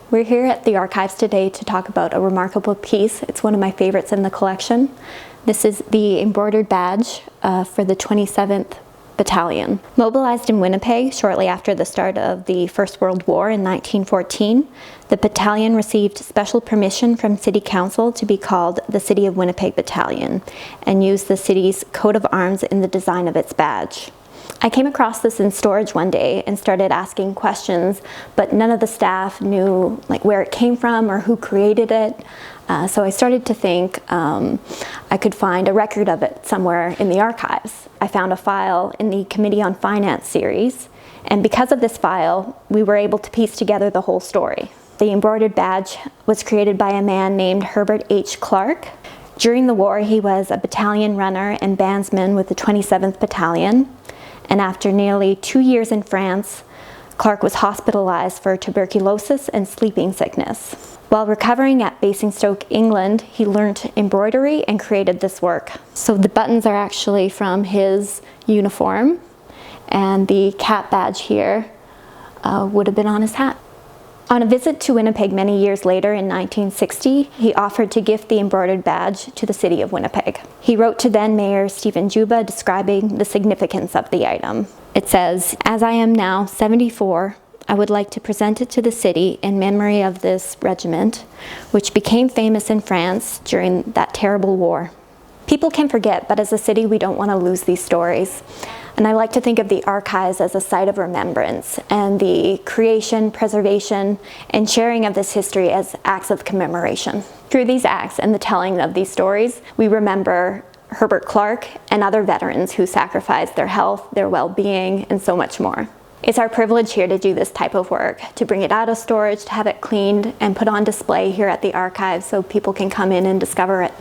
We're here at the archives today to talk about a remarkable piece. It's one of my favorites in the collection. This is the embroidered badge for the 27th Battalion. Mobilized in Winnipeg shortly after the start of the First World War in 1914, the battalion received special permission from City Council to be called the City of Winnipeg Battalion and used the city's coat of arms in the design of its badge. I came across this in storage one day and started asking questions, but none of the staff knew where it came from or who created it. So I started to think I could find a record of it somewhere in the archives. I found a file in the Committee on Finance series, and because of this file, we were able to piece together the whole story. The embroidered badge was created by a man named Herbert H. Clark. During the war, he was a battalion runner and bandsman with the 27th Battalion. And after nearly 2 years in France, Clark was hospitalized for tuberculosis and sleeping sickness. While recovering at Basingstoke, England, he learned embroidery and created this work. So the buttons are actually from his uniform, and the cap badge here would have been on his hat. On a visit to Winnipeg many years later in 1960, he offered to gift the embroidered badge to the city of Winnipeg. He wrote to then Mayor Stephen Juba describing the significance of the item. It says, "As I am now 74, I would like to present it to the city in memory of this regiment, which became famous in France during that terrible war." People can forget, but as a city, we don't want to lose these stories. And I like to think of the archives as a site of remembrance, and the creation, preservation, and sharing of this history as acts of commemoration. Through these acts and the telling of these stories, we remember Herbert Clark and other veterans who sacrificed their health, their well-being, and so much more. It's our privilege here to do this type of work, to bring it out of storage, to have it cleaned, and put on display here at the archives so people can come in and discover it.